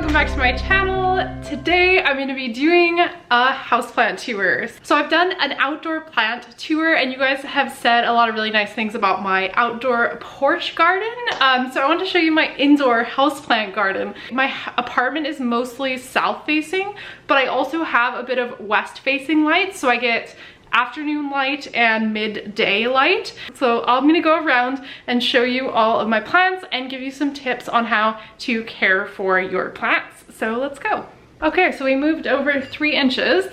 welcome back to my channel. Today I'm going to be doing a houseplant tour. So I've done an outdoor plant tour and you guys have said a lot of really nice things about my outdoor porch garden. So I want to show you my indoor houseplant garden. My apartment is mostly south facing, but I also have a bit of west facing light, so I get afternoon light and midday light. So I'm gonna go around and show you all of my plants and give you some tips on how to care for your plants. So let's go. Okay, so we moved over 3 inches.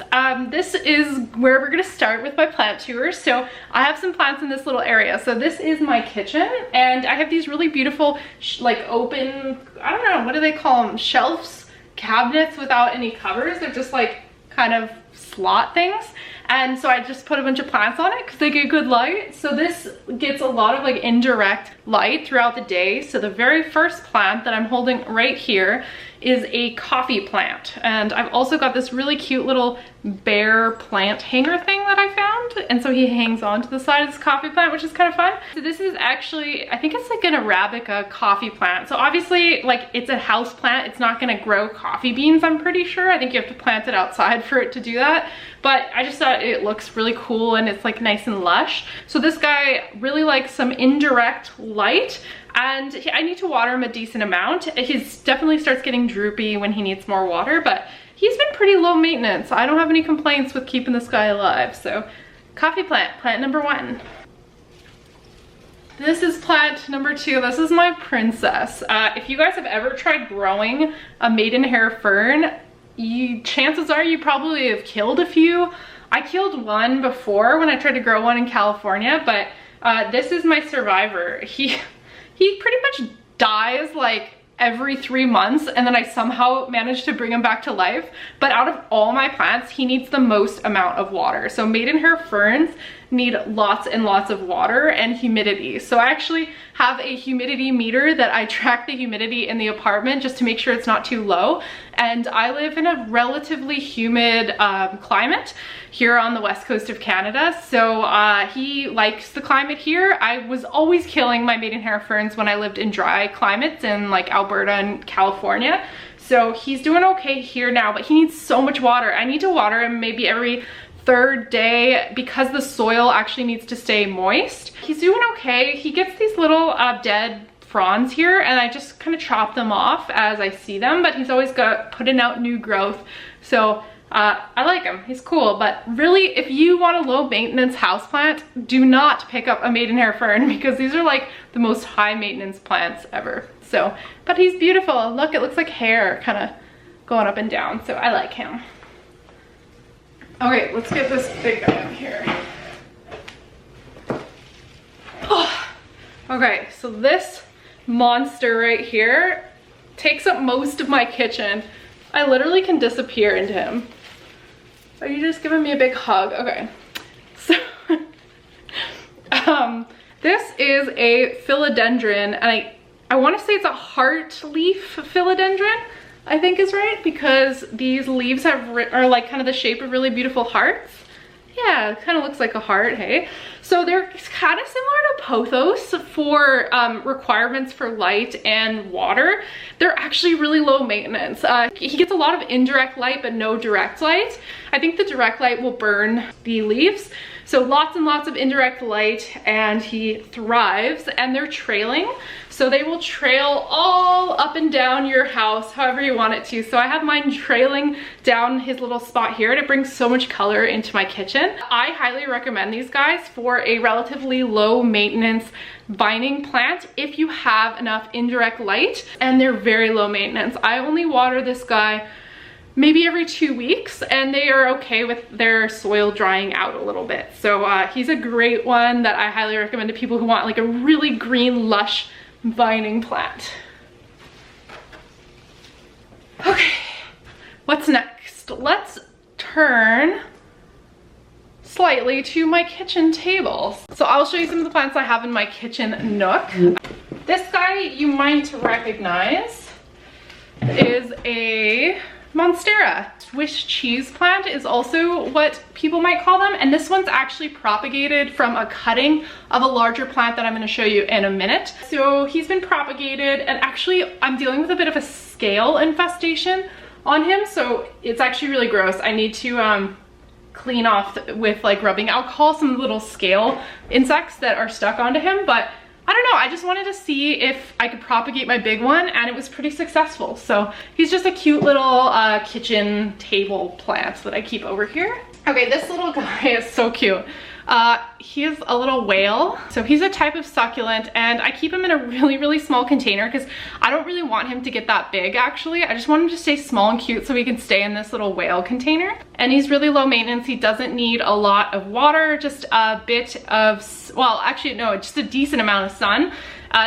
This is where we're gonna start with my plant tour. So I have some plants in this little area. So this is my kitchen and I have these really beautiful like open, I don't know, what do they call them? Shelves, cabinets without any covers. They're just like kind of slot things. And so I just put a bunch of plants on it because they get good light. So this gets a lot of like indirect light throughout the day. So the very first plant that I'm holding right here is a coffee plant. And I've also got this really cute little bear plant hanger thing that I found. And so he hangs onto the side of this coffee plant, which is kind of fun. So this is actually, I think it's like an Arabica coffee plant. So obviously like it's a house plant. It's not gonna grow coffee beans, I'm pretty sure. I think you have to plant it outside for it to do that. But I just thought it looks really cool and it's like nice and lush. So this guy really likes some indirect light. And I need to water him a decent amount. He's definitely starts getting droopy when he needs more water, but he's been pretty low maintenance. I don't have any complaints with keeping this guy alive. So coffee plant, plant number 1. This is plant number 2. This is my princess. If you guys have ever tried growing a maidenhair fern, chances are you probably have killed a few. I killed one before when I tried to grow one in California, but this is my survivor. He pretty much dies like every 3 months and then I somehow managed to bring him back to life. But out of all my plants, he needs the most amount of water. So maidenhair ferns need lots and lots of water and humidity. So I actually have a humidity meter that I track the humidity in the apartment just to make sure it's not too low. And I live in a relatively humid climate here on the west coast of Canada. So he likes the climate here. I was always killing my maidenhair ferns when I lived in dry climates in like Alberta and California. So he's doing okay here now, but he needs so much water. I need to water him maybe every 3rd day because the soil actually needs to stay moist. He's doing okay. He gets these little dead fronds here and I just kind of chop them off as I see them, but he's always putting out new growth. So I like him, he's cool. But really, if you want a low maintenance houseplant, do not pick up a maidenhair fern because these are like the most high maintenance plants ever. So, but he's beautiful. Look, it looks like hair kind of going up and down. So I like him. Okay, let's get this big guy up here. Oh. Okay, so this monster right here takes up most of my kitchen. I literally can disappear into him. Are you just giving me a big hug? Okay, so this is a philodendron, and I want to say it's a heart leaf philodendron, I think is right, because these leaves are like kind of the shape of really beautiful hearts. Yeah, it kind of looks like a heart, hey? So they're kind of similar to pothos for requirements for light and water. They're actually really low maintenance. He gets a lot of indirect light, but no direct light. I think the direct light will burn the leaves. So lots and lots of indirect light and he thrives, and they're trailing. So they will trail all up and down your house, however you want it to. So I have mine trailing down his little spot here and it brings so much color into my kitchen. I highly recommend these guys for a relatively low maintenance vining plant if you have enough indirect light, and they're very low maintenance. I only water this guy maybe every 2 weeks and they are okay with their soil drying out a little bit. So he's a great one that I highly recommend to people who want like a really green, lush vining plant. Okay, what's next? Let's turn slightly to my kitchen table. So I'll show you some of the plants I have in my kitchen nook. This guy you might recognize is a monstera. Swiss cheese plant is also what people might call them, and this one's actually propagated from a cutting of a larger plant that I'm going to show you in a minute. So he's been propagated, and actually I'm dealing with a bit of a scale infestation on him, so it's actually really gross. I need to clean off with like rubbing alcohol some little scale insects that are stuck onto him, but I don't know, I just wanted to see if I could propagate my big one, and it was pretty successful. So he's just a cute little kitchen table plant that I keep over here. Okay, this little guy is so cute. He is a little whale. So he's a type of succulent, and I keep him in a really small container because I don't really want him to get that big actually. I just want him to stay small and cute so he can stay in this little whale container. And he's really low maintenance. He doesn't need a lot of water, just a bit of, well, actually no, just a decent amount of sun.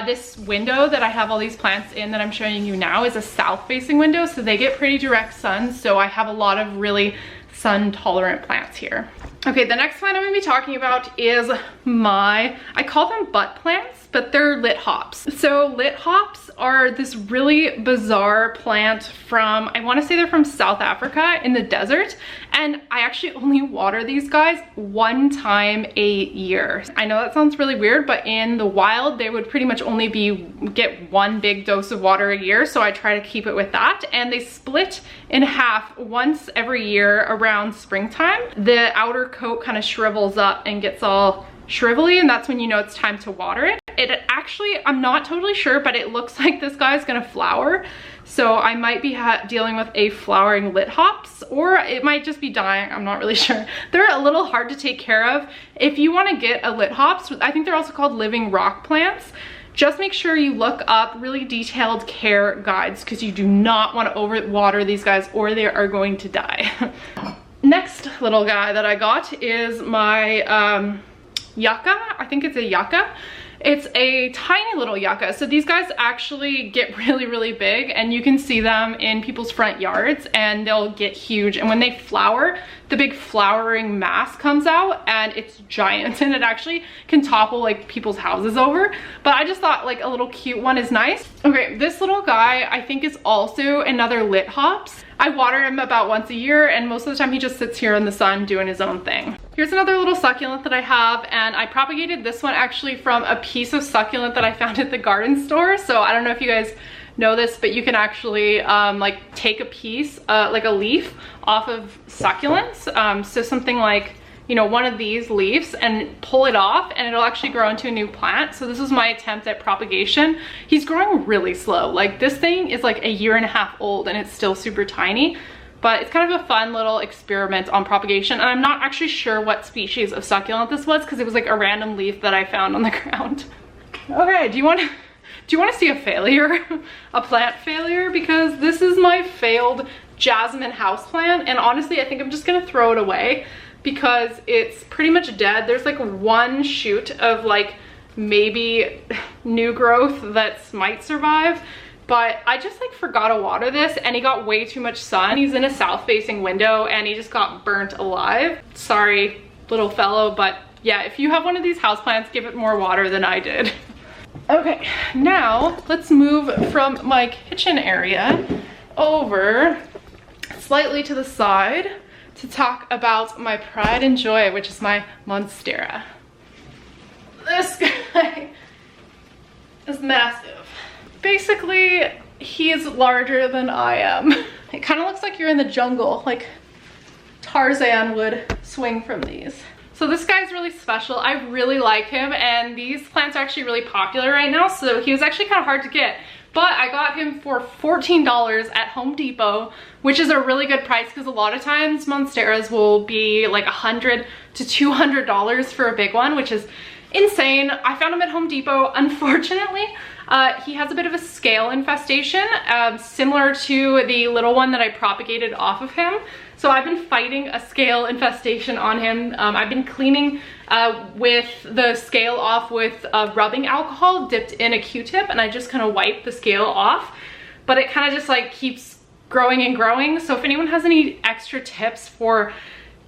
This window that I have all these plants in that I'm showing you now is a south facing window, so they get pretty direct sun. So I have a lot of really sun tolerant plants here. Okay, the next plant I'm gonna be talking about is I call them butt plants, but they're lit hops. So lit hops are this really bizarre plant from, I wanna say they're from South Africa in the desert. And I actually only water these guys one time a year. I know that sounds really weird, but in the wild, they would pretty much only get one big dose of water a year. So I try to keep it with that. And they split in half once every year around springtime. The outer coat kind of shrivels up and gets all shrivelly, and that's when you know it's time to water it. It actually, I'm not totally sure, but it looks like this guy's gonna flower. So I might be dealing with a flowering lit hops, or it might just be dying. I'm not really sure. They're a little hard to take care of. If you want to get a lit hops, I think they're also called living rock plants. Just make sure you look up really detailed care guides because you do not want to overwater these guys or they are going to die. Next little guy that I got is my yucca. I think it's a yucca. It's a tiny little yucca. So these guys actually get really big, and you can see them in people's front yards, and they'll get huge. And when they flower, the big flowering mass comes out, and it's giant, and it actually can topple like people's houses over. But I just thought like a little cute one is nice. Okay, this little guy I think is also another lit hops. I water him about once a year, and most of the time he just sits here in the sun doing his own thing. Here's another little succulent that I have, and I propagated this one actually from a piece of succulent that I found at the garden store. So I don't know if you guys know this, but you can actually like take a piece, like a leaf off of succulents. So something like, you know, one of these leaves, and pull it off and it'll actually grow into a new plant. So this is my attempt at propagation. He's growing really slow. Like this thing is like 1.5 years old and it's still super tiny, but it's kind of a fun little experiment on propagation. And I'm not actually sure what species of succulent this was because it was like a random leaf that I found on the ground. Okay, do you want to see a failure? A plant failure? Because this is my failed jasmine houseplant, and honestly I think I'm just gonna throw it away because it's pretty much dead. There's like one shoot of like maybe new growth that might survive, but I just like forgot to water this, and he got way too much sun. He's in a south facing window and he just got burnt alive. Sorry little fellow, but yeah, if you have one of these houseplants, give it more water than I did. Okay, now let's move from my kitchen area over slightly to the side to talk about my pride and joy, which is my monstera. This guy is massive. Basically, he's larger than I am. It kind of looks like you're in the jungle, like Tarzan would swing from these. So this guy's really special. I really like him, and these plants are actually really popular right now, so he was actually kind of hard to get. But I got him for $14 at Home Depot, which is a really good price because a lot of times monsteras will be like $100 to $200 for a big one, which is insane. I found him at Home Depot. Unfortunately, he has a bit of a scale infestation, similar to the little one that I propagated off of him. So I've been fighting a scale infestation on him. I've been cleaning with the scale off with rubbing alcohol dipped in a Q-tip, and I just kind of wipe the scale off, but it kind of just like keeps growing and growing. So if anyone has any extra tips for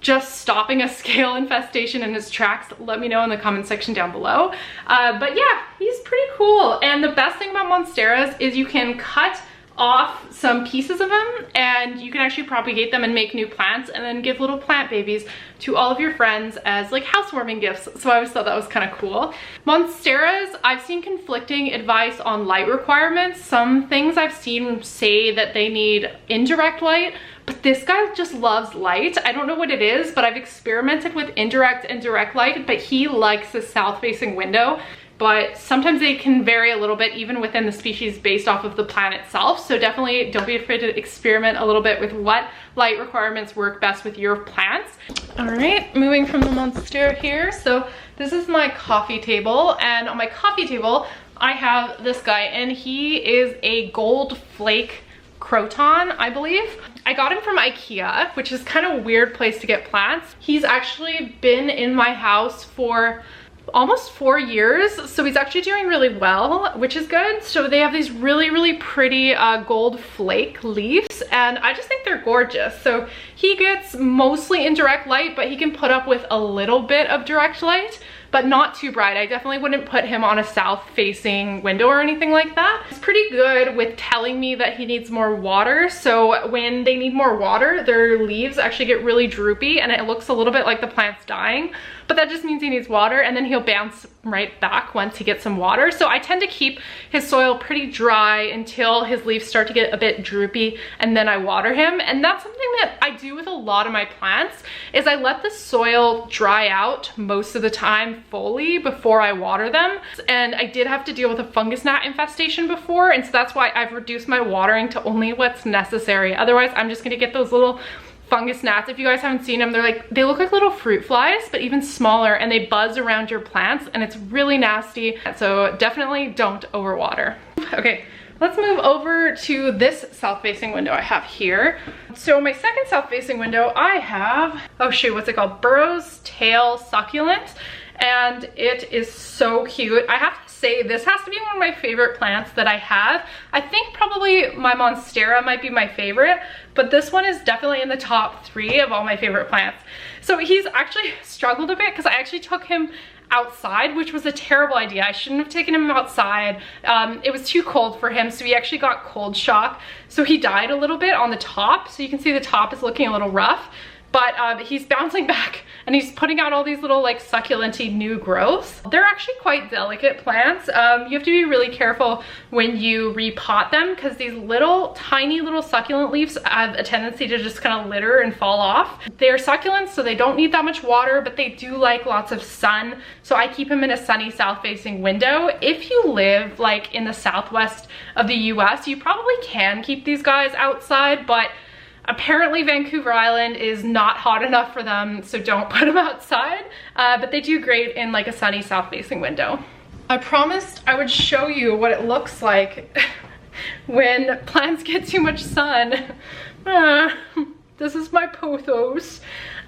just stopping a scale infestation in his tracks, let me know in the comment section down below. But yeah, he's pretty cool. And the best thing about monsteras is you can cut off some pieces of them, and you can actually propagate them and make new plants and then give little plant babies to all of your friends as like housewarming gifts. So I always thought that was kind of cool. Monsteras, I've seen conflicting advice on light requirements. Some things I've seen say that they need indirect light, but this guy just loves light. I don't know what it is, but I've experimented with indirect and direct light, but he likes the south-facing window. But sometimes they can vary a little bit even within the species based off of the plant itself. So definitely don't be afraid to experiment a little bit with what light requirements work best with your plants. All right, moving from the monstera here. So this is my coffee table, and on my coffee table, I have this guy, and he is a gold flake Croton, I believe. I got him from IKEA, which is kind of a weird place to get plants. He's actually been in my house for almost 4 years, so he's actually doing really well, which is good. So they have these really pretty gold flake leaves, and I just think they're gorgeous. So he gets mostly indirect light, but he can put up with a little bit of direct light, but not too bright. I definitely wouldn't put him on a south-facing window or anything like that. He's pretty good with telling me that he needs more water. So when they need more water, their leaves actually get really droopy, and it looks a little bit like the plant's dying. But that just means he needs water, and then he'll bounce right back once he gets some water. So I tend to keep his soil pretty dry until his leaves start to get a bit droopy, and then I water him. And that's something that I do with a lot of my plants, is I let the soil dry out most of the time fully before I water them. And I did have to deal with a fungus gnat infestation before, and so that's why I've reduced my watering to only what's necessary. Otherwise, I'm just gonna get those little fungus gnats. If you guys haven't seen them, they look like little fruit flies, but even smaller, and they buzz around your plants, and it's really nasty. So definitely don't overwater. Okay, let's move over to this south-facing window I have here. So my second south-facing window, I have, oh shoot, what's it called? Burrow's Tail Succulent, and it is so cute. I have to say, this has to be one of my favorite plants that I have. I think probably my monstera might be my favorite, but this one is definitely in the top 3 of all my favorite plants. So he's actually struggled a bit because I actually took him outside, which was a terrible idea. I shouldn't have taken him outside. It was too cold for him, so he actually got cold shock. So he died a little bit on the top. So you can see the top is looking a little rough, but he's bouncing back, and he's putting out all these little like succulent-y new growths. They're actually quite delicate plants. You have to be really careful when you repot them, because these little tiny little succulent leaves have a tendency to just kind of litter and fall off. They're succulents, so they don't need that much water, but they do like lots of sun. So I keep them in a sunny south-facing window. If you live like in the southwest of the US, you probably can keep these guys outside, but apparently Vancouver Island is not hot enough for them, so don't put them outside, but they do great in like a sunny south-facing window. I promised I would show you what it looks like when plants get too much sun. This is my pothos.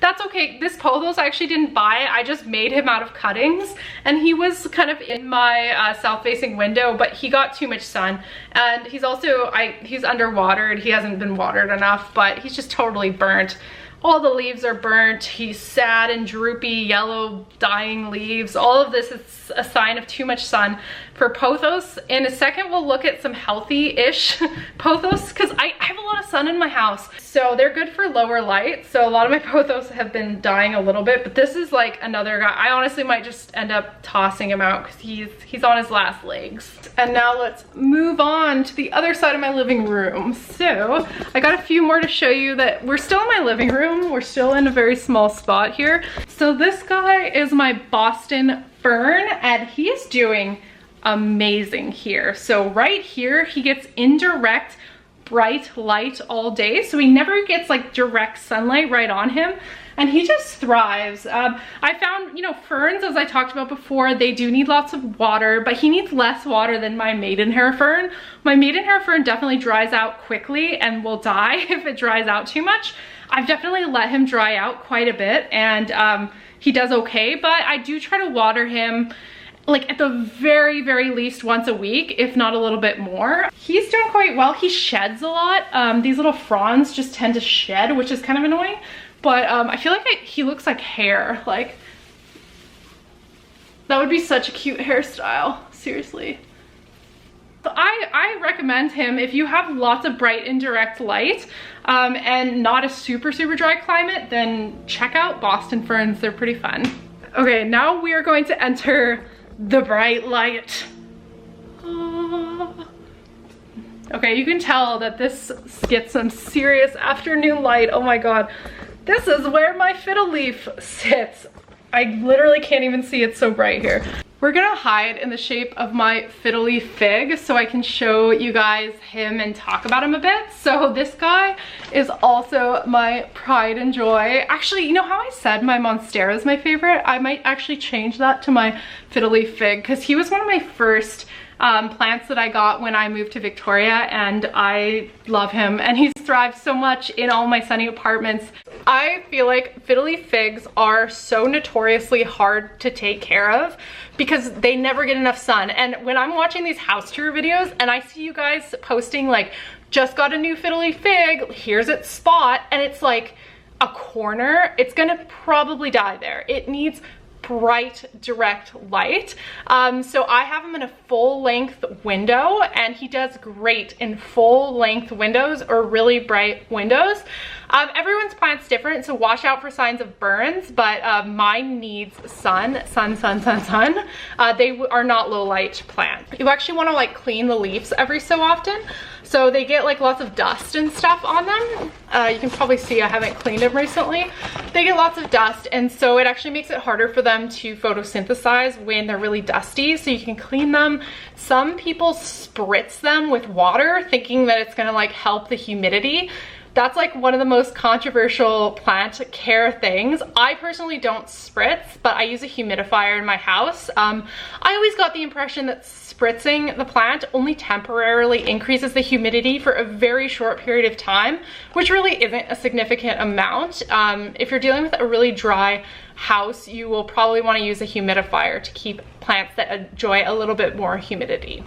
That's okay. This pothos I actually didn't buy. I just made him out of cuttings, and he was kind of in my south-facing window, but he got too much sun, and he's also, he's underwatered. He hasn't been watered enough, but he's just totally burnt. All the leaves are burnt. He's sad and droopy, yellow, dying leaves. All of this is a sign of too much sun for pothos. In a second, we'll look at some healthy-ish pothos, because I have a lot of sun in my house. So they're good for lower light. So a lot of my pothos have been dying a little bit, but this is like another guy. I honestly might just end up tossing him out because he's on his last legs. And now let's move on to the other side of my living room. So I got a few more to show you that we're still in my living room. We're still in a very small spot here. So this guy is my Boston fern, and he's doing amazing here. So right here, he gets indirect bright light all day, so he never gets like direct sunlight right on him, and he just thrives. I found, you know, ferns, as I talked about before, they do need lots of water, but he needs less water than my maidenhair fern. My maidenhair fern definitely dries out quickly and will die if it dries out too much. I've definitely let him dry out quite a bit, and he does okay, but I do try to water him like at the very least once a week, if not a little bit more. He's doing quite well. He sheds a lot. These little fronds just tend to shed, which is kind of annoying, but I feel like he looks like hair. Like, that would be such a cute hairstyle, seriously. So I recommend him if you have lots of bright indirect light and not a super dry climate, then check out Boston ferns. They're pretty fun. Okay, now we are going to enter the bright light. Okay, you can tell that this gets some serious afternoon light. Oh my god. This is where my fiddle leaf sits. I literally can't even see, it's so bright here. We're gonna hide in the shape of my fiddle leaf fig so I can show you guys him and talk about him a bit. So this guy is also my pride and joy. Actually, you know how I said my monstera is my favorite? I might actually change that to my fiddle leaf fig because he was one of my first plants that I got when I moved to Victoria, and I love him, and he's thrived so much in all my sunny apartments. I feel like fiddle leaf figs are so notoriously hard to take care of because they never get enough sun. And when I'm watching these house tour videos and I see you guys posting like, just got a new fiddle leaf fig, here's its spot, and it's like a corner, it's gonna probably die there. It needs bright direct light. So I have him in a full length window, and he does great in full length windows or really bright windows. Everyone's plant's different, so watch out for signs of burns, but mine needs sun. They are not low light plants. You actually want to like clean the leaves every so often, so they get like lots of dust and stuff on them. You can probably see I haven't cleaned them recently. They get lots of dust, and so it actually makes it harder for them to photosynthesize when they're really dusty, so you can clean them. Some people spritz them with water thinking that it's gonna like help the humidity. That's like one of the most controversial plant care things. I personally don't spritz, but I use a humidifier in my house. I always got the impression that spritzing the plant only temporarily increases the humidity for a very short period of time, which really isn't a significant amount. If you're dealing with a really dry house, you will probably want to use a humidifier to keep plants that enjoy a little bit more humidity.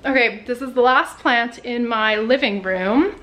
Okay, this is the last plant in my living room,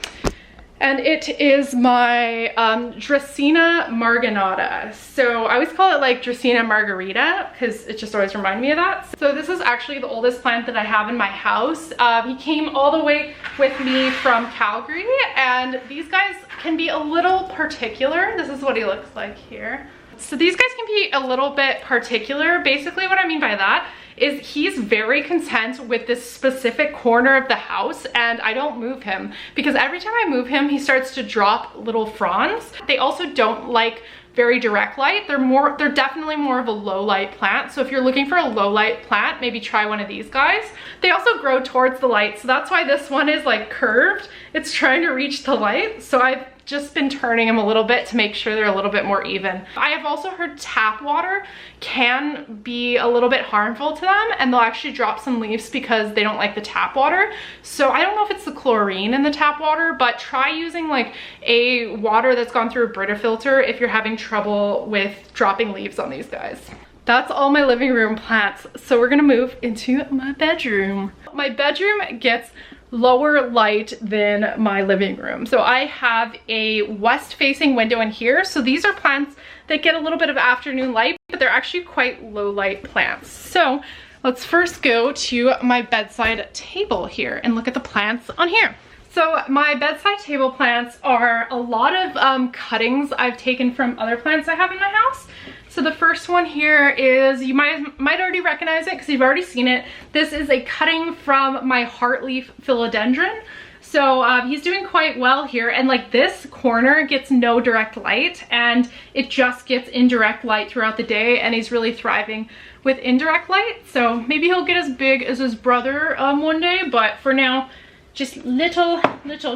and it is my Dracaena marginata. So I always call it like Dracaena margarita because it just always reminded me of that. So this is actually the oldest plant that I have in my house. He came all the way with me from Calgary, and these guys can be a little particular. This is what he looks like here. So these guys can be a little bit particular. Basically what I mean by that is he's very content with this specific corner of the house, and I don't move him because every time I move him, he starts to drop little fronds. They also don't like very direct light. They're definitely more of a low light plant. So if you're looking for a low light plant, maybe try one of these guys. They also grow towards the light, so that's why this one is like curved. It's trying to reach the light. So I've just been turning them a little bit to make sure they're a little bit more even. I have also heard tap water can be a little bit harmful to them, and they'll actually drop some leaves because they don't like the tap water. So I don't know if it's the chlorine in the tap water, but try using like a water that's gone through a Brita filter if you're having trouble with dropping leaves on these guys. That's all my living room plants. So we're gonna move into my bedroom. My bedroom gets lower light than my living room. So I have a west facing window in here. So these are plants that get a little bit of afternoon light, but they're actually quite low light plants. So let's first go to my bedside table here and look at the plants on here. So my bedside table plants are a lot of cuttings I've taken from other plants I have in my house. So the first one here is, you might already recognize it because you've already seen it. This is a cutting from my heartleaf philodendron. So he's doing quite well here, and like this corner gets no direct light and it just gets indirect light throughout the day, and he's really thriving with indirect light. So maybe he'll get as big as his brother one day, but for now, just little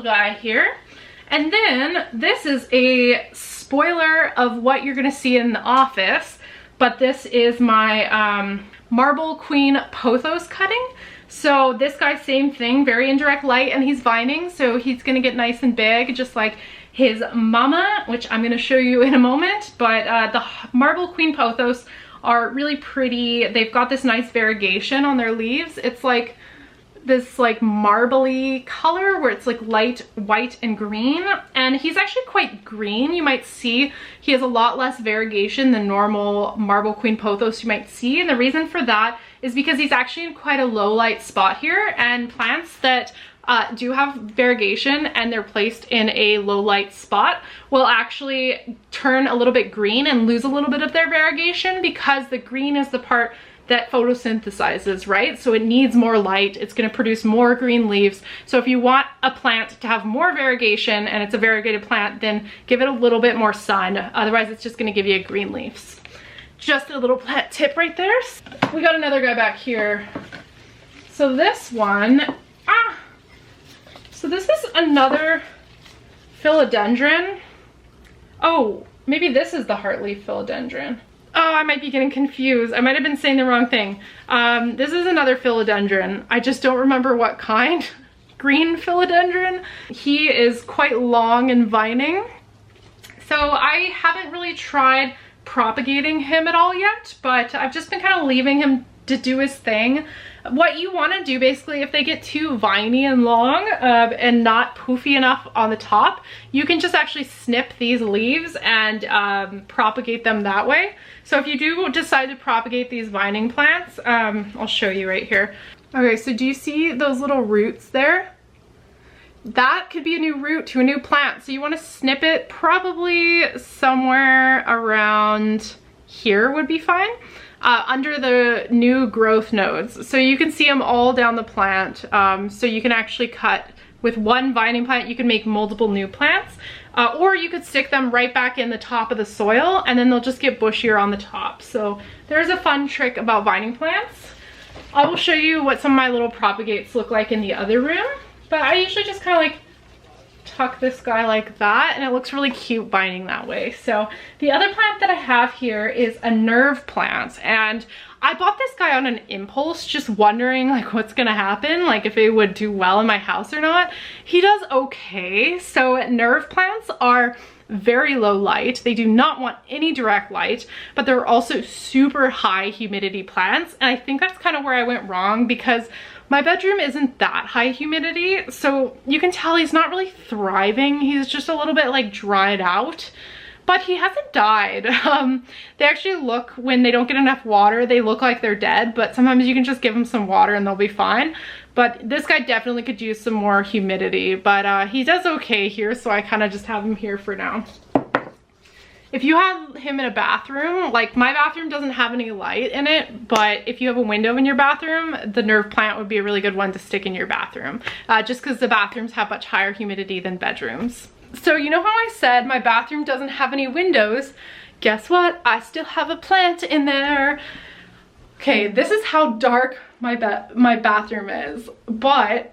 guy here. And then this is a spoiler of what you're gonna see in the office, but this is my Marble Queen pothos cutting. So this guy, same thing, very indirect light, and he's vining, so he's gonna get nice and big, just like his mama, which I'm gonna show you in a moment. But the Marble Queen pothos are really pretty. They've got this nice variegation on their leaves. It's like this like marbly color where it's like light white and green, and he's actually quite green. You might see he has a lot less variegation than normal marble queen pothos you might see, and the reason for that is because he's actually in quite a low light spot here, and plants that do have variegation and they're placed in a low light spot will actually turn a little bit green and lose a little bit of their variegation, because the green is the part that photosynthesizes, right? So it needs more light, it's going to produce more green leaves. So if you want a plant to have more variegation and it's a variegated plant, then give it a little bit more sun, otherwise it's just going to give you green leaves. Just a little plant tip right there. We got another guy back here. So this one, so this is another philodendron. Oh, maybe this is the heartleaf philodendron. Oh, I might be getting confused. I might have been saying the wrong thing. This is another philodendron. I just don't remember what kind. Green philodendron. He is quite long and vining. So I haven't really tried propagating him at all yet, but I've just been kind of leaving him to do his thing. What you want to do basically, if they get too viney and long and not poofy enough on the top, you can just actually snip these leaves and propagate them that way. So if you do decide to propagate these vining plants, I'll show you right here. Okay, so do you see those little roots there? That could be a new root to a new plant. So you want to snip it probably somewhere around here would be fine. Under the new growth nodes. So you can see them all down the plant. So you can actually cut with one vining plant, you can make multiple new plants. Or you could stick them right back in the top of the soil and then they'll just get bushier on the top. So there's a fun trick about vining plants. I will show you what some of my little propagates look like in the other room. But I usually just kind of like tuck this guy like that, and it looks really cute vining that way. So the other plant that I have here is a nerve plant, and I bought this guy on an impulse, just wondering like what's gonna happen, like if it would do well in my house or not. He does okay. So nerve plants are very low light. They do not want any direct light, but they're also super high humidity plants, and I think that's kind of where I went wrong, because my bedroom isn't that high humidity, so you can tell he's not really thriving. He's just a little bit like dried out, but he hasn't died. They actually look, when they don't get enough water, they look like they're dead, but sometimes you can just give them some water and they'll be fine. But this guy definitely could use some more humidity, but he does okay here, so I kind of just have him here for now. If you have him in a bathroom, like my bathroom doesn't have any light in it, but if you have a window in your bathroom, the nerve plant would be a really good one to stick in your bathroom, just because the bathrooms have much higher humidity than bedrooms. So you know how I said my bathroom doesn't have any windows? Guess what? I still have a plant in there. Okay, this is how dark my bathroom is, but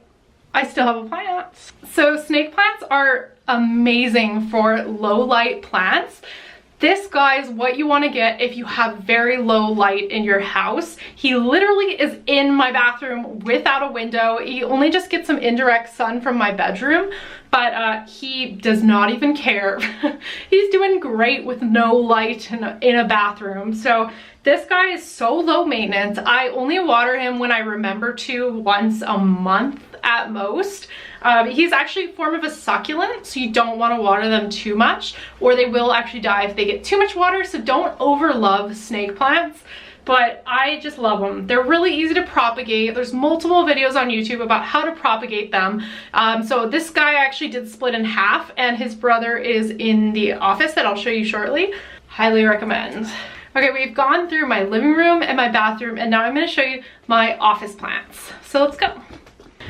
I still have a plant. So snake plants are amazing for low light plants. This guy is what you want to get if you have very low light in your house. He literally is in my bathroom without a window. He only just gets some indirect sun from my bedroom, but he does not even care. He's doing great with no light in a bathroom. So this guy is so low maintenance. I only water him when I remember to, once a month at most. He's actually a form of a succulent, so you don't want to water them too much, or they will actually die if they get too much water. So don't overlove snake plants, but I just love them. They're really easy to propagate. There's multiple videos on YouTube about how to propagate them. So this guy actually did split in half, and his brother is in the office that I'll show you shortly. Highly recommend. Okay, we've gone through my living room and my bathroom, and now I'm going to show you my office plants. So let's go.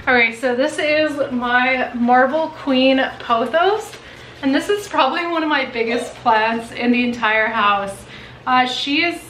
Alright, so this is my marble queen pothos, and this is probably one of my biggest plants in the entire house. She is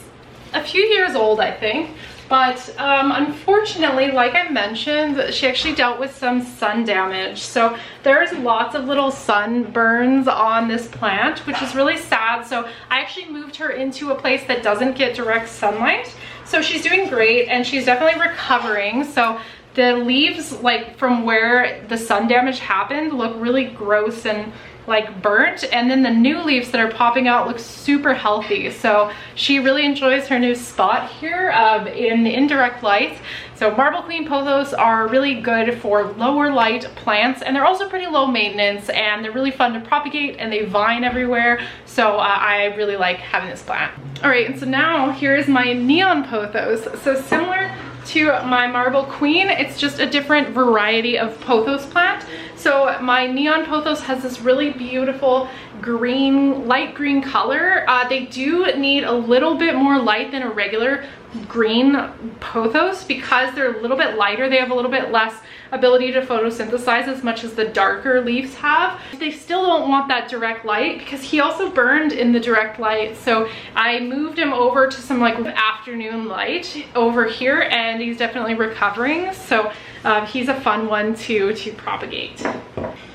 a few years old, I think, but unfortunately, like I mentioned, she actually dealt with some sun damage. So there's lots of little sunburns on this plant, which is really sad. So I actually moved her into a place that doesn't get direct sunlight. So she's doing great, and she's definitely recovering. So the leaves, like from where the sun damage happened, look really gross and like burnt, and then the new leaves that are popping out look super healthy. So she really enjoys her new spot here in the indirect light. So Marble Queen pothos are really good for lower light plants, and they're also pretty low maintenance, and they're really fun to propagate, and they vine everywhere. So I really like having this plant. All right, and so now here's my neon pothos. So similar to my Marble Queen, it's just a different variety of pothos plant. So my neon pothos has this really beautiful green, light green color. They do need a little bit more light than a regular green pothos because they're a little bit lighter. They have a little bit less ability to photosynthesize as much as the darker leaves have. They still don't want that direct light because he also burned in the direct light. So I moved him over to some like afternoon light over here, and he's definitely recovering. So he's a fun one to propagate.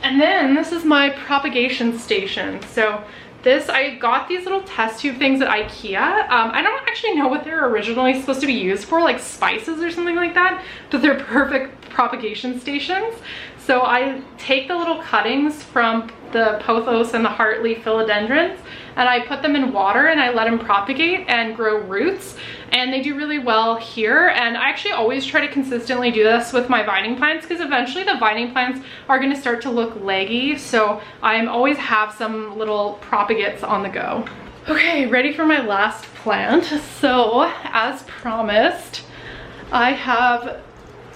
And then this is my propagation station. So this, I got these little test tube things at IKEA. I don't actually know what they're originally supposed to be used for, like spices or something like that, but they're perfect propagation stations. So I take the little cuttings from the pothos and the heartleaf philodendrons, and I put them in water and I let them propagate and grow roots, and they do really well here. And I actually always try to consistently do this with my vining plants because eventually the vining plants are going to start to look leggy, so I always have some little propagates on the go. Okay, ready for my last plant. So as promised, I have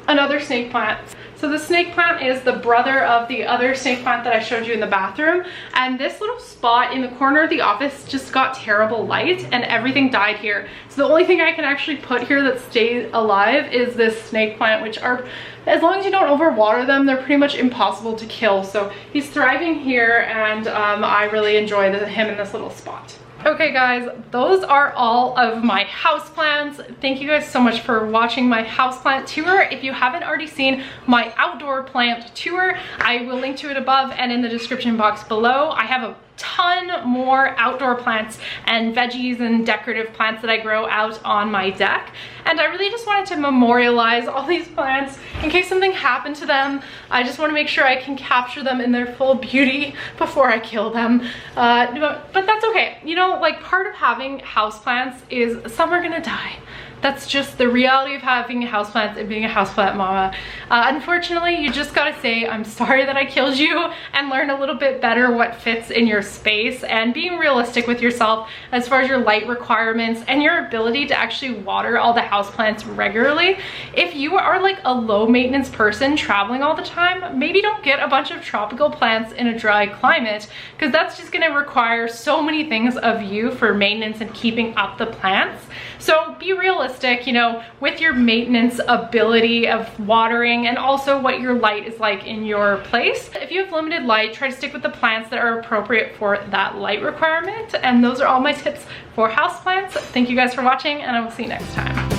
another snake plant. So the snake plant is the brother of the other snake plant that I showed you in the bathroom. And this little spot in the corner of the office just got terrible light and everything died here. So the only thing I can actually put here that stays alive is this snake plant, which are, as long as you don't overwater them, they're pretty much impossible to kill. So he's thriving here, and I really enjoy him in this little spot. Okay guys, those are all of my houseplants. Thank you guys so much for watching my houseplant tour. If you haven't already seen my outdoor plant tour, I will link to it above and in the description box below. I have a ton more outdoor plants and veggies and decorative plants that I grow out on my deck, and I really just wanted to memorialize all these plants in case something happened to them. I just want to make sure I can capture them in their full beauty before I kill them, but that's okay. You know, like, part of having houseplants is some are gonna die. That's just the reality of having houseplants and being a houseplant mama. Unfortunately, you just gotta say, I'm sorry that I killed you, and learn a little bit better what fits in your space, and being realistic with yourself as far as your light requirements and your ability to actually water all the houseplants regularly. If you are like a low maintenance person traveling all the time, maybe don't get a bunch of tropical plants in a dry climate, because that's just gonna require so many things of you for maintenance and keeping up the plants. So be realistic, you know, with your maintenance ability of watering, and also what your light is like in your place. If you have limited light, try to stick with the plants that are appropriate for that light requirement. And those are all my tips for houseplants. Thank you guys for watching, and I will see you next time.